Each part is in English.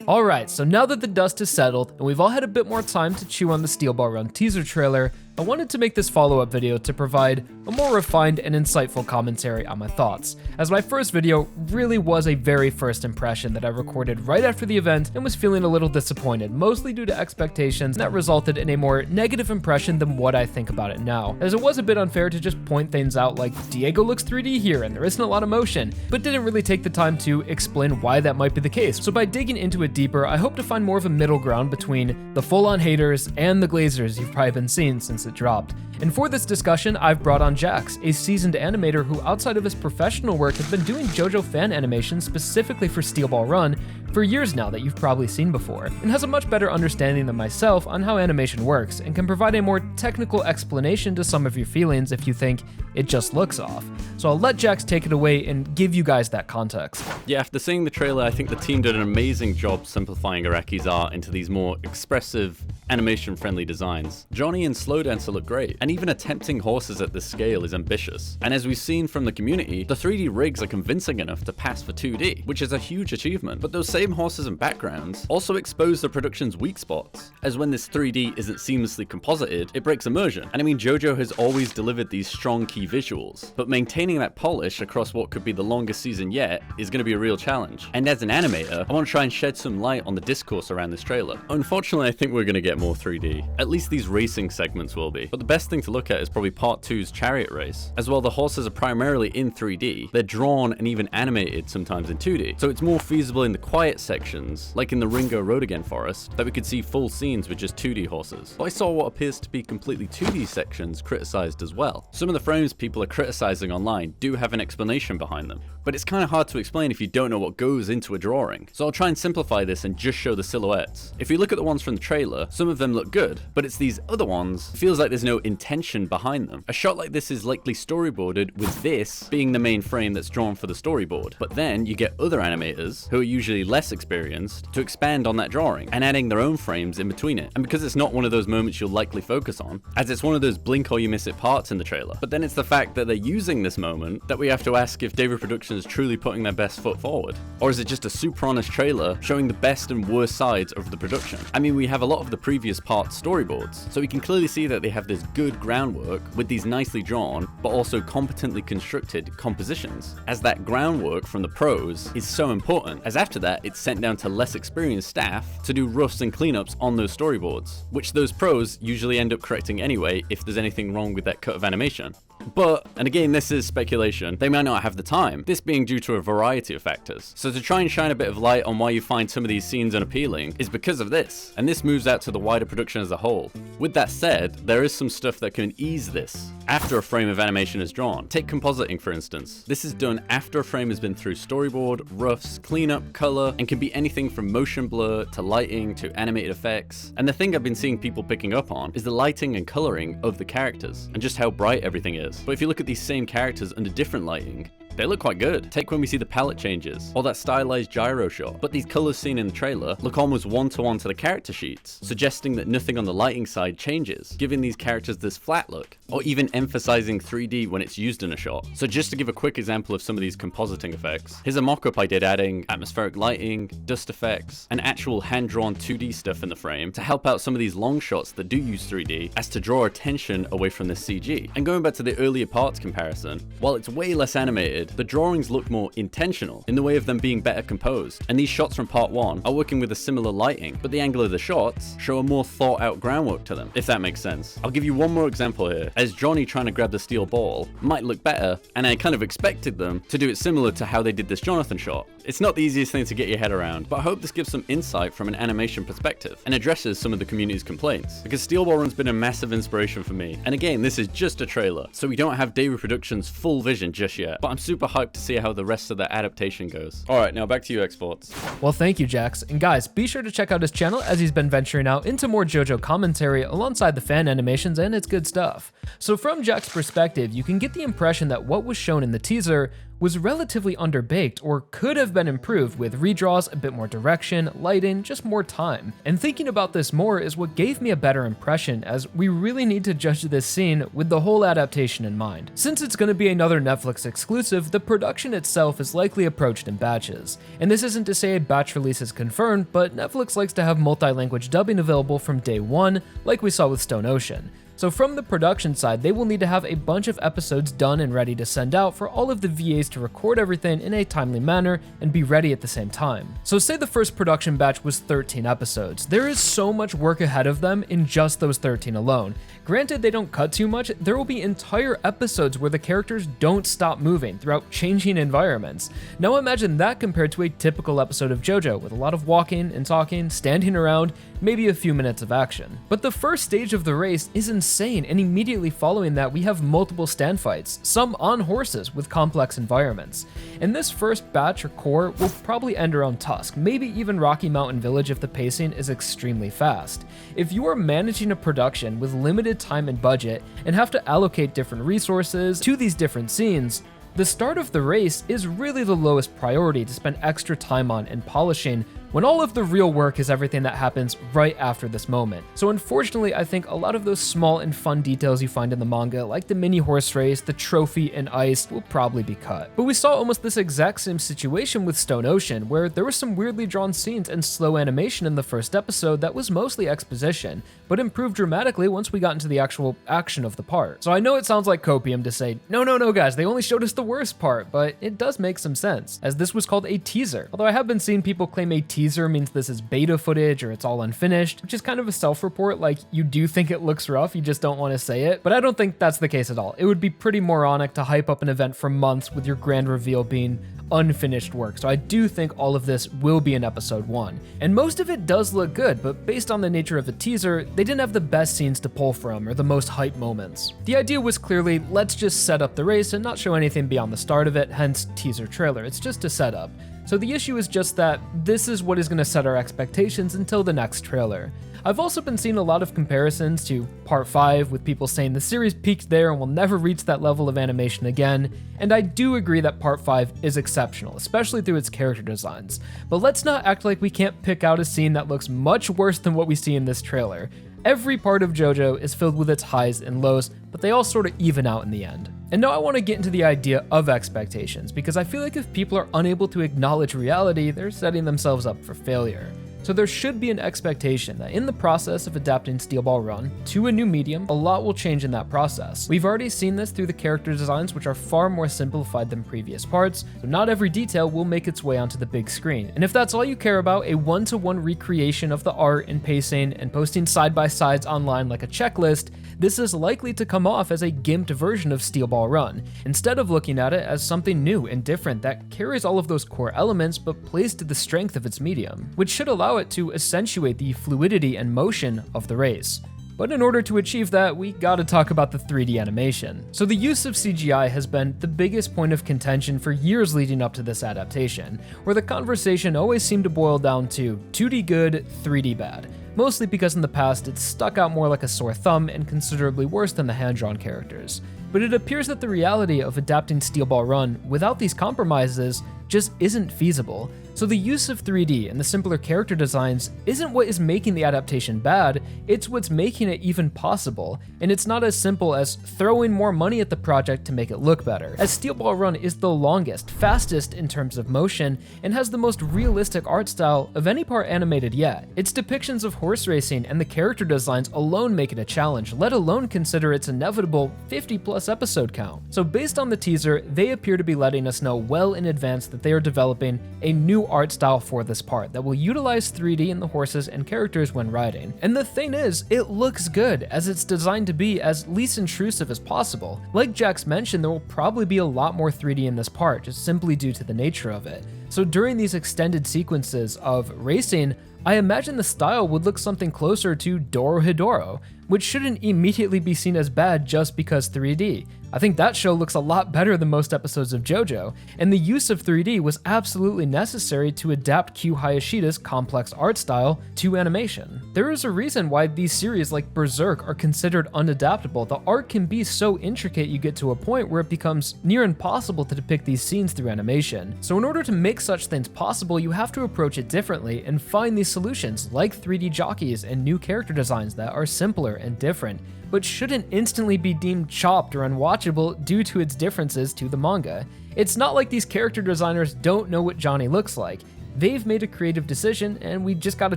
Alright, so now that the dust has settled and we've all had a bit more time to chew on the Steel Ball Run teaser trailer, I wanted to make this follow-up video to provide a more refined and insightful commentary on my thoughts, as my first video really was a very first impression that I recorded right after the event and was feeling a little disappointed, mostly due to expectations that resulted in a more negative impression than what I think about it now, as it was a bit unfair to just point things out like Diego looks 3D here and there isn't a lot of motion, but didn't really take the time to explain why that might be the case. So by digging into it deeper, I hope to find more of a middle ground between the full-on haters and the glazers you've probably been seeing since it dropped. And for this discussion, I've brought on Jaxks, a seasoned animator who outside of his professional work has been doing JoJo fan animation specifically for Steel Ball Run for years now that you've probably seen before, and has a much better understanding than myself on how animation works, and can provide a more technical explanation to some of your feelings if you think it just looks off. So I'll let Jaxks take it away and give you guys that context. Yeah, after seeing the trailer, I think the team did an amazing job simplifying Araki's art into these more expressive, animation-friendly designs. Johnny and Slow Dancer look great, and even attempting horses at this scale is ambitious. And as we've seen from the community, the 3D rigs are convincing enough to pass for 2D, which is a huge achievement. But those same horses and backgrounds also expose the production's weak spots, as when this 3D isn't seamlessly composited, it breaks immersion. And I mean, JoJo has always delivered these strong key visuals, but maintaining that polish across what could be the longest season yet is going to be a real challenge. And as an animator, I want to try and shed some light on the discourse around this trailer. Unfortunately, I think we're going to get more 3D. At least these racing segments will be. But the best thing to look at is probably Part 2's chariot race. As well, the horses are primarily in 3D. They're drawn and even animated sometimes in 2D. So it's more feasible in the quiet sections, like in the Ringo Road Again forest, that we could see full scenes with just 2D horses. But I saw what appears to be completely 2D sections criticized as well. Some of the frames people are criticizing online do have an explanation behind them, but it's kind of hard to explain if you don't know what goes into a drawing. So I'll try and simplify this and just show the silhouettes. If you look at the ones from the trailer, some of them look good, but it's these other ones, it feels like there's no intention behind them. A shot like this is likely storyboarded with this being the main frame that's drawn for the storyboard, but then you get other animators, who are usually less experienced, to expand on that drawing and adding their own frames in between it. And because it's not one of those moments you'll likely focus on, as it's one of those blink or you miss it parts in the trailer, but then it's the fact that they're using this moment that we have to ask if David Productions is truly putting their best foot forward, or is it just a super honest trailer showing the best and worst sides of the production? I mean, we have a lot of the previous parts storyboards, so we can clearly see that they have this good groundwork with these nicely drawn but also competently constructed compositions, as that groundwork from the pros is so important, as after that it's sent down to less experienced staff to do roughs and cleanups on those storyboards, which those pros usually end up correcting anyway if there's anything wrong with that cut of animation. But, and again this is speculation, they might not have the time, this being due to a variety of factors. So to try and shine a bit of light on why you find some of these scenes unappealing is because of this, and this moves out to the wider production as a whole. With that said, there is some stuff that can ease this after a frame of animation is drawn. Take compositing for instance. This is done after a frame has been through storyboard, roughs, cleanup, color, and can be anything from motion blur to lighting to animated effects. And the thing I've been seeing people picking up on is the lighting and coloring of the characters and just how bright everything is. But if you look at these same characters under different lighting, they look quite good. Take when we see the palette changes, or that stylized gyro shot. But these colors seen in the trailer look almost one-to-one to the character sheets, suggesting that nothing on the lighting side changes, giving these characters this flat look, or even emphasizing 3D when it's used in a shot. So just to give a quick example of some of these compositing effects, here's a mock-up I did adding atmospheric lighting, dust effects, and actual hand-drawn 2D stuff in the frame to help out some of these long shots that do use 3D, as to draw attention away from this CG. And going back to the earlier parts comparison, while it's way less animated, the drawings look more intentional in the way of them being better composed, and these shots from part 1 are working with a similar lighting, but the angle of the shots show a more thought out groundwork to them, if that makes sense. I'll give you one more example here, as Johnny trying to grab the steel ball might look better, and I kind of expected them to do it similar to how they did this Jonathan shot. It's not the easiest thing to get your head around, but I hope this gives some insight from an animation perspective and addresses some of the community's complaints, because Steel Ball Run's been a massive inspiration for me. And again, this is just a trailer, so we don't have David Productions' full vision just yet, but I'm super hyped to see how the rest of the adaptation goes. Alright, now back to you, Exports. Well, thank you, Jaxks. And guys, be sure to check out his channel as he's been venturing out into more JoJo commentary alongside the fan animations, and it's good stuff. So from Jaxks' perspective, you can get the impression that what was shown in the teaser was relatively underbaked or could have been improved with redraws, a bit more direction, lighting, just more time. And thinking about this more is what gave me a better impression, as we really need to judge this scene with the whole adaptation in mind. Since it's going to be another Netflix exclusive, the production itself is likely approached in batches. And this isn't to say a batch release is confirmed, but Netflix likes to have multi-language dubbing available from day one, like we saw with Stone Ocean. So from the production side, they will need to have a bunch of episodes done and ready to send out for all of the VAs to record everything in a timely manner and be ready at the same time. So say the first production batch was 13 episodes. There is so much work ahead of them in just those 13 alone. Granted, they don't cut too much, there will be entire episodes where the characters don't stop moving throughout changing environments. Now imagine that compared to a typical episode of JoJo with a lot of walking and talking, standing around, maybe a few minutes of action. But the first stage of the race is insane, and immediately following that we have multiple stand fights, some on horses with complex environments. And this first batch or core will probably end around Tusk, maybe even Rocky Mountain Village if the pacing is extremely fast. If you are managing a production with limited time and budget and have to allocate different resources to these different scenes, the start of the race is really the lowest priority to spend extra time on and polishing, when all of the real work is everything that happens right after this moment. So unfortunately, I think a lot of those small and fun details you find in the manga, like the mini horse race, the trophy, and ice, will probably be cut. But we saw almost this exact same situation with Stone Ocean, where there were some weirdly drawn scenes and slow animation in the first episode that was mostly exposition, but improved dramatically once we got into the actual action of the part. So I know it sounds like copium to say, no guys, they only showed us the worst part, but it does make some sense, as this was called a teaser. Although I have been seeing people claim a teaser means this is beta footage or it's all unfinished, which is kind of a self-report, like you do think it looks rough, you just don't want to say it. But I don't think that's the case at all. It would be pretty moronic to hype up an event for months with your grand reveal being unfinished work. So I do think all of this will be in episode 1. And most of it does look good, but based on the nature of the teaser, they didn't have the best scenes to pull from or the most hype moments. The idea was clearly, let's just set up the race and not show anything beyond the start of it, hence teaser trailer. It's just a setup. So the issue is just that this is what is going to set our expectations until the next trailer. I've also been seeing a lot of comparisons to Part 5, with people saying the series peaked there and will never reach that level of animation again, and I do agree that Part 5 is exceptional, especially through its character designs. But let's not act like we can't pick out a scene that looks much worse than what we see in this trailer. Every part of JoJo is filled with its highs and lows, but they all sort of even out in the end. And now I want to get into the idea of expectations, because I feel like if people are unable to acknowledge reality, they're setting themselves up for failure. So there should be an expectation that in the process of adapting Steel Ball Run to a new medium, a lot will change in that process. We've already seen this through the character designs, which are far more simplified than previous parts, so not every detail will make its way onto the big screen. And if that's all you care about, a one-to-one recreation of the art and pacing and posting side-by-sides online like a checklist, this is likely to come off as a gimped version of Steel Ball Run, instead of looking at it as something new and different that carries all of those core elements but plays to the strength of its medium, which should allow it to accentuate the fluidity and motion of the race. But in order to achieve that, we gotta talk about the 3D animation. So the use of CGI has been the biggest point of contention for years leading up to this adaptation, where the conversation always seemed to boil down to 2D good, 3D bad. Mostly because in the past it's stuck out more like a sore thumb and considerably worse than the hand-drawn characters. But it appears that the reality of adapting Steel Ball Run without these compromises just isn't feasible. So the use of 3D and the simpler character designs isn't what is making the adaptation bad, it's what's making it even possible. And it's not as simple as throwing more money at the project to make it look better, as Steel Ball Run is the longest, fastest in terms of motion, and has the most realistic art style of any part animated yet. Its depictions of horse racing and the character designs alone make it a challenge, let alone consider its inevitable 50+ episode count. So based on the teaser, they appear to be letting us know well in advance that they are developing a new art style for this part that will utilize 3D in the horses and characters when riding. And the thing is, it looks good, as it's designed to be as least intrusive as possible. Like Jaxks mentioned, there will probably be a lot more 3D in this part, just simply due to the nature of it. So during these extended sequences of racing, I imagine the style would look something closer to Dorohedoro, which shouldn't immediately be seen as bad just because 3D. I think that show looks a lot better than most episodes of JoJo, and the use of 3D was absolutely necessary to adapt Q Hayashida's complex art style to animation. There is a reason why these series like Berserk are considered unadaptable. The art can be so intricate you get to a point where it becomes near impossible to depict these scenes through animation. So in order to make such things possible, you have to approach it differently and find these solutions like 3D jockeys and new character designs that are simpler and different, but shouldn't instantly be deemed chopped or unwatchable due to its differences to the manga. It's not like these character designers don't know what Johnny looks like. They've made a creative decision, and we just gotta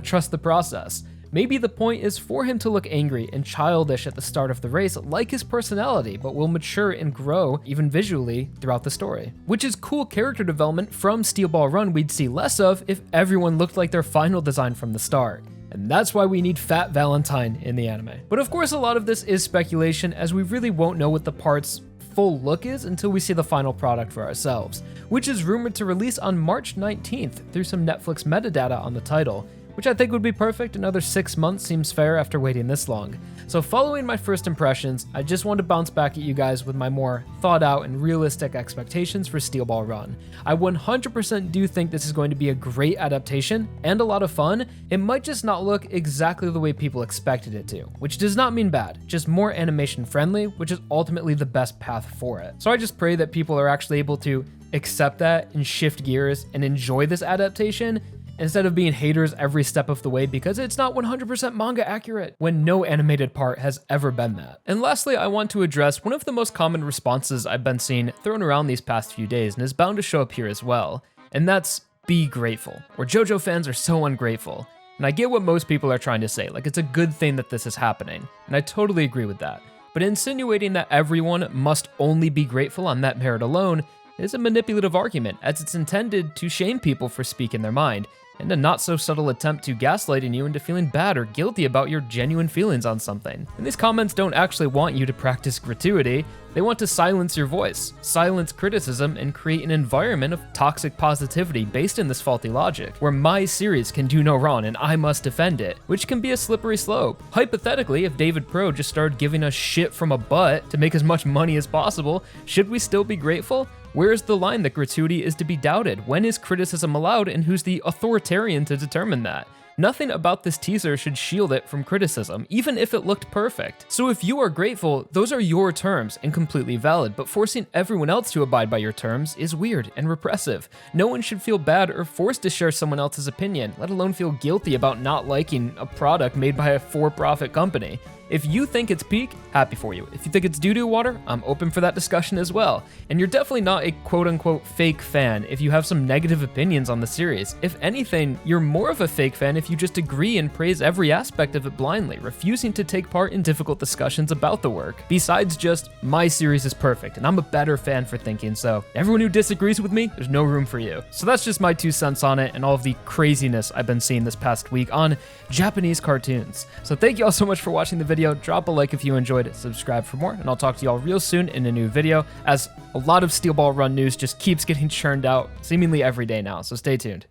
trust the process. Maybe the point is for him to look angry and childish at the start of the race, like his personality, but will mature and grow, even visually, throughout the story. Which is cool character development from Steel Ball Run we'd see less of if everyone looked like their final design from the start. And that's why we need Fat Valentine in the anime. But of course, a lot of this is speculation, as we really won't know what the part's full look is until we see the final product for ourselves, which is rumored to release on March 19th through some Netflix metadata on the title, which I think would be perfect. Another 6 months seems fair after waiting this long. So following my first impressions, I just want to bounce back at you guys with my more thought out and realistic expectations for Steel Ball Run. I 100% do think this is going to be a great adaptation and a lot of fun. It might just not look exactly the way people expected it to, which does not mean bad, just more animation friendly, which is ultimately the best path for it. So I just pray that people are actually able to accept that and shift gears and enjoy this adaptation, instead of being haters every step of the way because it's not 100% manga accurate, when no animated part has ever been that. And lastly, I want to address one of the most common responses I've been seeing thrown around these past few days, and is bound to show up here as well, and that's be grateful, or JoJo fans are so ungrateful. And I get what most people are trying to say, like it's a good thing that this is happening, and I totally agree with that. But insinuating that everyone must only be grateful on that merit alone is a manipulative argument, as it's intended to shame people for speaking their mind, and a not so subtle attempt to gaslighting you into feeling bad or guilty about your genuine feelings on something. And these comments don't actually want you to practice gratuity, they want to silence your voice, silence criticism, and create an environment of toxic positivity based in this faulty logic, where my series can do no wrong and I must defend it, which can be a slippery slope. Hypothetically, if David Pro just started giving us shit from a butt to make as much money as possible, should we still be grateful? Where is the line that gratuity is to be doubted? When is criticism allowed, and who's the authoritarian to determine that? Nothing about this teaser should shield it from criticism, even if it looked perfect. So if you are grateful, those are your terms and completely valid, but forcing everyone else to abide by your terms is weird and repressive. No one should feel bad or forced to share someone else's opinion, let alone feel guilty about not liking a product made by a for-profit company. If you think it's peak, happy for you. If you think it's doo-doo water, I'm open for that discussion as well. And you're definitely not a quote-unquote fake fan if you have some negative opinions on the series. If anything, you're more of a fake fan if you just agree and praise every aspect of it blindly, refusing to take part in difficult discussions about the work. Besides just, my series is perfect, and I'm a better fan for thinking so. Everyone who disagrees with me, there's no room for you. So that's just my 2 cents on it and all of the craziness I've been seeing this past week on Japanese cartoons. So thank you all so much for watching the video. Drop a like if you enjoyed it, subscribe for more, and I'll talk to y'all real soon in a new video, as a lot of Steel Ball Run news just keeps getting churned out seemingly every day now, so stay tuned.